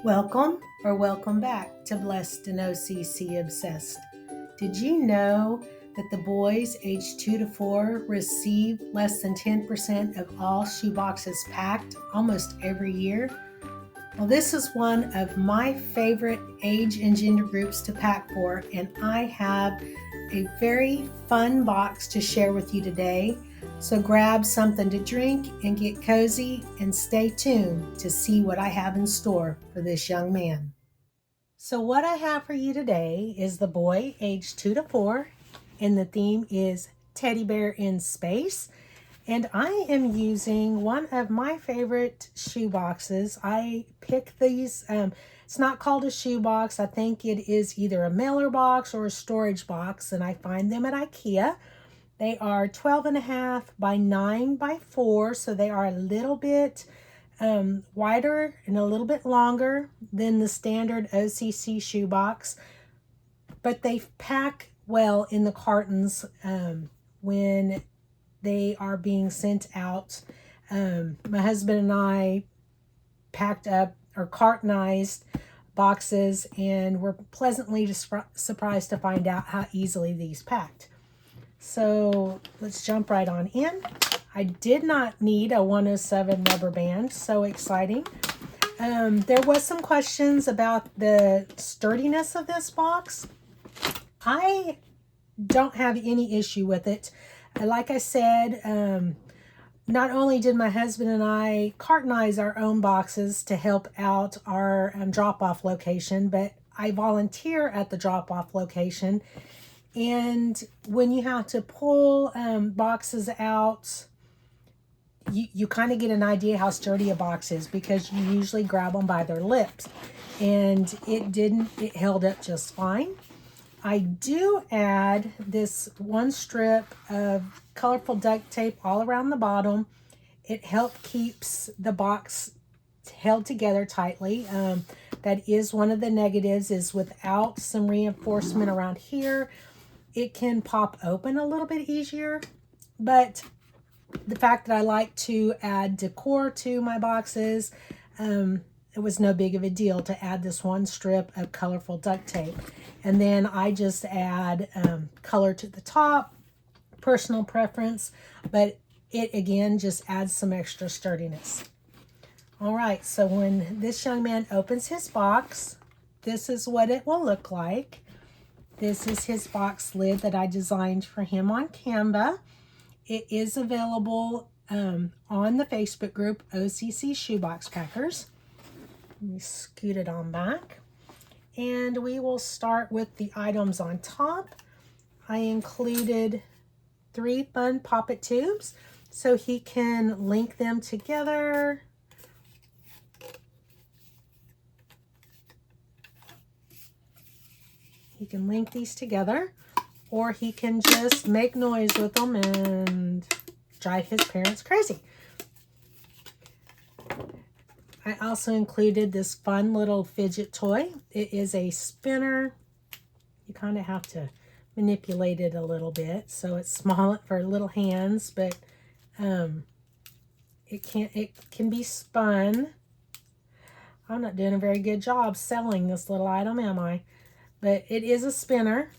Welcome or welcome back to Blessed and OCC Obsessed. Did you know that the boys aged 2 to 4 receive less than 10% of all shoeboxes packed almost every year? Well, this is one of my favorite age and gender groups to pack for, and I have a very fun box to share with you today. So grab something to drink and get cozy and stay tuned to see what I have in store for this young man. So what I have for you today is the boy aged 2 to 4, and the theme is Teddy Bear in Space. And I am using one of my favorite shoe boxes. I picked these, it's not called a shoe box. I think it is either a mailer box or a storage box, and I find them at IKEA. They are 12.5 by 9 by 4, so they are a little bit wider and a little bit longer than the standard OCC shoebox, but they pack well in the cartons when they are being sent out. My husband and I packed up or cartonized boxes, and were pleasantly surprised to find out how easily these packed. So let's jump right on in. I did not need a 107 rubber band. So exciting. There was some questions about the sturdiness of this box. I don't have any issue with it. Like I said, not only did my husband and I cartonize our own boxes to help out our drop-off location, but I volunteer at the drop-off location. And when you have to pull boxes out, you kind of get an idea how sturdy a box is, because you usually grab them by their lips. And it held up just fine. I do add this one strip of colorful duct tape all around the bottom. It helps keeps the box held together tightly. That is one of the negatives, is without some reinforcement around here, it can pop open a little bit easier. But the fact that I like to add decor to my boxes, it was no big of a deal to add this one strip of colorful duct tape. And then I just add color to the top, personal preference, but it again just adds some extra sturdiness. All right, so when this young man opens his box, this is what it will look like. This is his box lid that I designed for him on Canva. It is available on the Facebook group OCC Shoebox Packers. Let me scoot it on back. And we will start with the items on top. I included 3 fun poppet tubes so he can link them together. He can link these together, or he can just make noise with them and drive his parents crazy. I also included this fun little fidget toy. It is a spinner. You kind of have to manipulate it a little bit, so it's small for little hands, but it can be spun. I'm not doing a very good job selling this little item, am I? But it is a spinner,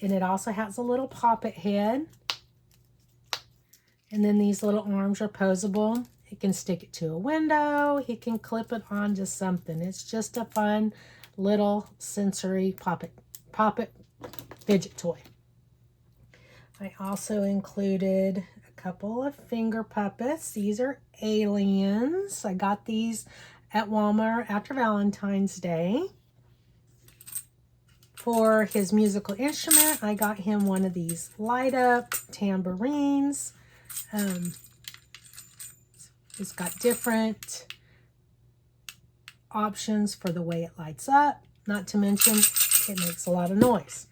and it also has a little poppet head. And then these little arms are posable. He can stick it to a window. He can clip it onto something. It's just a fun little sensory poppet fidget toy. I also included a couple of finger puppets. These are aliens. I got these at Walmart after Valentine's Day. For his musical instrument, I got him one of these light up tambourines. It's got different options for the way it lights up. Not to mention, it makes a lot of noise.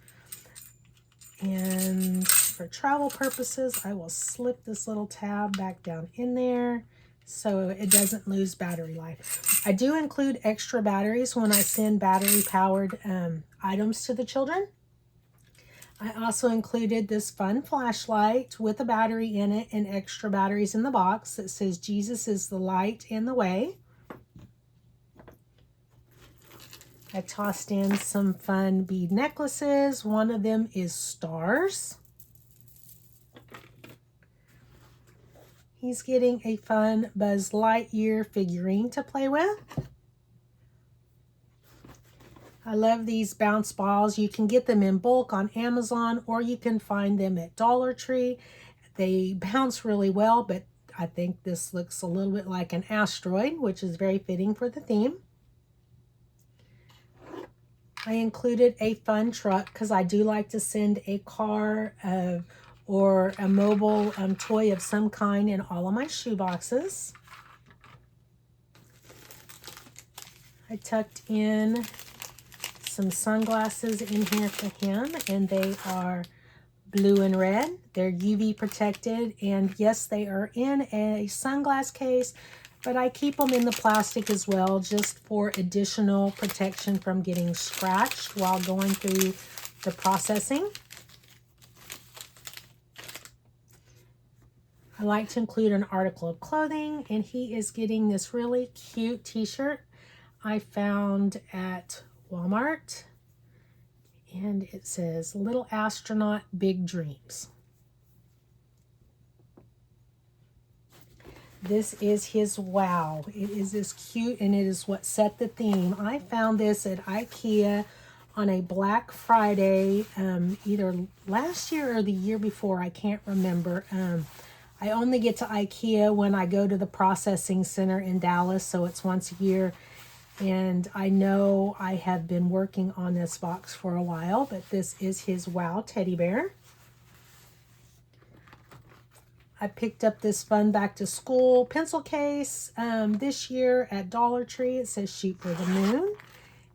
And for travel purposes, I will slip this little tab back down in there so it doesn't lose battery life. I do include extra batteries when I send battery-powered items to the children. I also included this fun flashlight with a battery in it and extra batteries in the box that says Jesus is the light and the way. I tossed in some fun bead necklaces. One of them is stars. He's getting a fun Buzz Lightyear figurine to play with. I love these bounce balls. You can get them in bulk on Amazon, or you can find them at Dollar Tree. They bounce really well, but I think this looks a little bit like an asteroid, which is very fitting for the theme. I included a fun truck because I do like to send a car or a mobile toy of some kind in all of my shoe boxes. I tucked in some sunglasses in here for him, and they are blue and red. They're UV protected, and yes, they are in a sunglass case, but I keep them in the plastic as well, just for additional protection from getting scratched while going through the processing. I like to include an article of clothing, and he is getting this really cute t-shirt I found at Walmart, and it says Little Astronaut, Big Dreams. This is his wow. It is this cute, and it is what set the theme. I found this at IKEA on a Black Friday, either last year or the year before. I can't remember. I only get to IKEA when I go to the processing center in Dallas, so it's once a year. And I know I have been working on this box for a while, but this is his wow teddy bear. I picked up this fun back to school pencil case this year at Dollar Tree. It says Shoot for the Moon.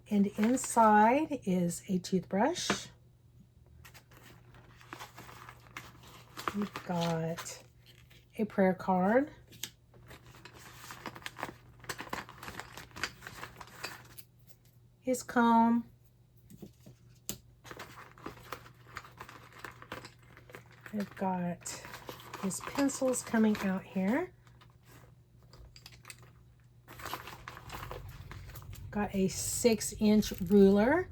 And inside is a toothbrush. We've got a prayer card. His comb. I've got his pencils coming out here. Got a 6-inch ruler.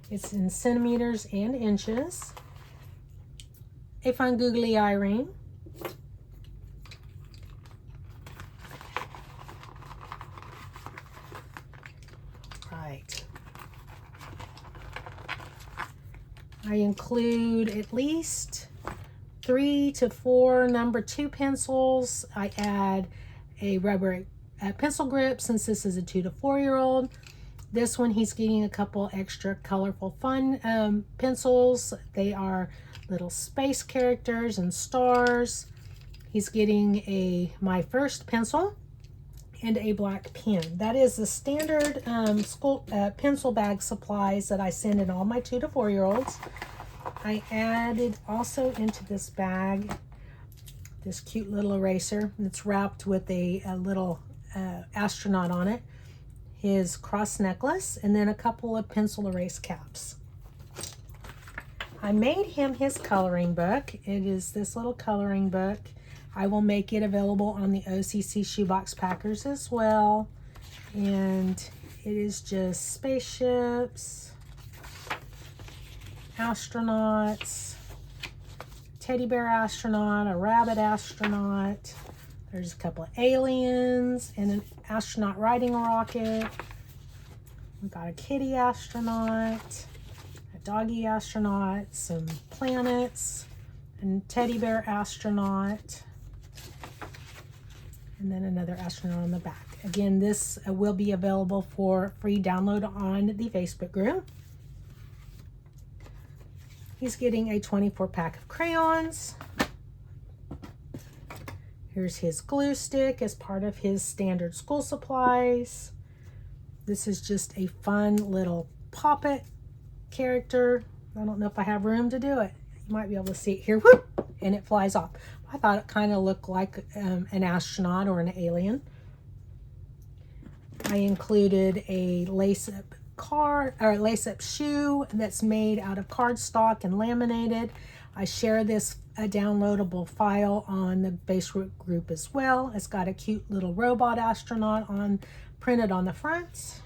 It's in centimeters and inches. A fun googly eye ring. Right. I include at least 3 to 4 number 2 pencils. I add a rubber pencil grip since this is a 2 to 4-year-old. This one he's getting a couple extra colorful fun pencils. They are little space characters and stars. He's getting a My First pencil and a black pen. That is the standard school pencil bag supplies that I send in all my 2 to 4-year-olds. I added also into this bag this cute little eraser. It's wrapped with a little astronaut on it, his cross necklace, and then a couple of pencil erase caps. I made him his coloring book. It is this little coloring book. I will make it available on the OCC Shoebox Packers as well. And it is just spaceships, astronauts, teddy bear astronaut, a rabbit astronaut. There's a couple of aliens and an astronaut riding a rocket. We've got a kitty astronaut, a doggy astronaut, some planets, and teddy bear astronaut, and then another astronaut on the back. Again, this will be available for free download on the Facebook group. He's getting a 24-pack of crayons. Here's his glue stick as part of his standard school supplies. This is just a fun little pop-it character. I don't know if I have room to do it. You might be able to see it here. Whoop! And it flies off. I thought it kind of looked like an astronaut or an alien. I included a lace-up shoe that's made out of cardstock and laminated. I share this downloadable file on the Facebook group as well. It's got a cute little robot astronaut printed on the front.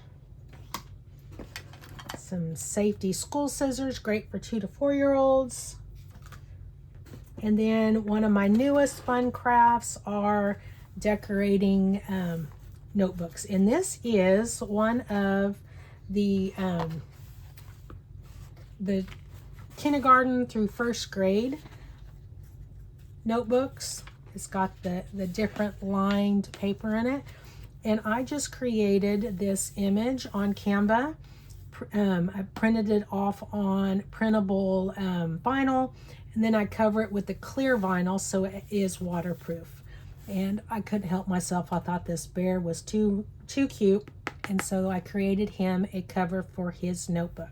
some safety school scissors, great for 2 to 4-year-olds. And then one of my newest fun crafts are decorating notebooks. And this is one of the kindergarten through 1st grade notebooks. It's got the different lined paper in it. And I just created this image on Canva. I printed it off on printable vinyl, and then I cover it with the clear vinyl so it is waterproof. And I couldn't help myself. I thought this bear was too cute, and so I created him a cover for his notebook.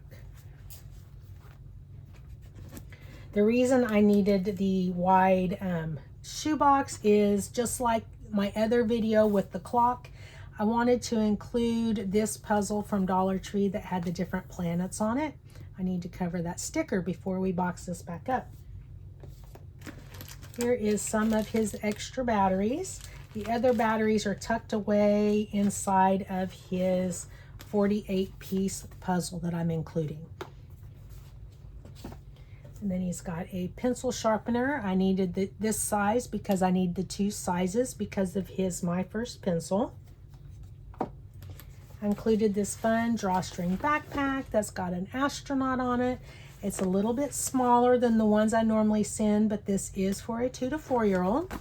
The reason I needed the wide shoebox is just like my other video with the clock. I wanted to include this puzzle from Dollar Tree that had the different planets on it. I need to cover that sticker before we box this back up. Here is some of his extra batteries. The other batteries are tucked away inside of his 48-piece puzzle that I'm including. And then he's got a pencil sharpener. I needed this size because I need the 2 sizes because of his My First Pencil. I included this fun drawstring backpack that's got an astronaut on it. It's a little bit smaller than the ones I normally send, but this is for a 2 to 4-year-old.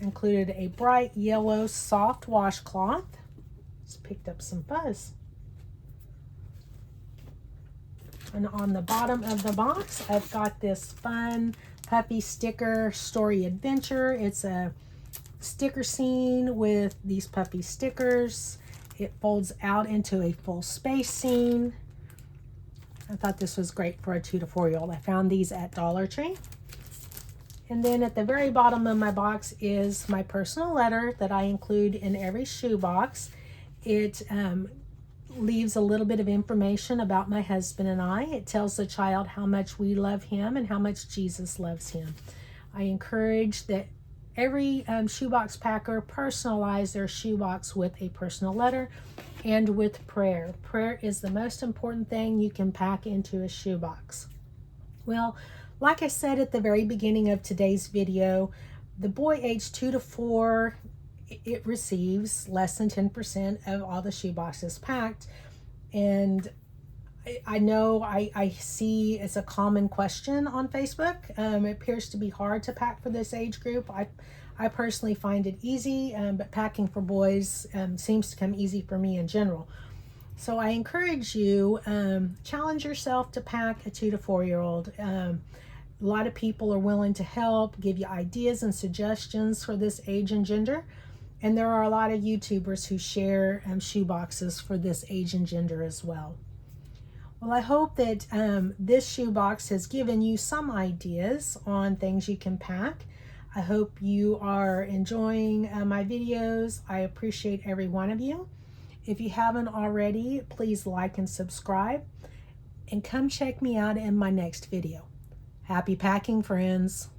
Included a bright yellow soft washcloth. Just picked up some fuzz. And on the bottom of the box, I've got this fun puppy sticker story adventure. It's a sticker scene with these puppy stickers. It folds out into a full space scene. I thought this was great for a 2 to 4-year-old. I found these at Dollar Tree. And then at the very bottom of my box is my personal letter that I include in every shoebox. It leaves a little bit of information about my husband and I. It tells the child how much we love him and how much Jesus loves him. I encourage that every shoebox packer personalize their shoebox with a personal letter and with prayer. Prayer is the most important thing you can pack into a shoebox. Well, like I said at the very beginning of today's video, the boy aged 2 to 4, it receives less than 10% of all the shoeboxes packed. And I know I see it's a common question on Facebook. It appears to be hard to pack for this age group. I personally find it easy, but packing for boys seems to come easy for me in general. So I encourage you, challenge yourself to pack a 2 to 4-year-old. A lot of people are willing to help, give you ideas and suggestions for this age and gender. And there are a lot of YouTubers who share shoe boxes for this age and gender as well. Well, I hope that this shoebox has given you some ideas on things you can pack. I hope you are enjoying my videos. I appreciate every one of you. If you haven't already, please like and subscribe. And come check me out in my next video. Happy packing, friends.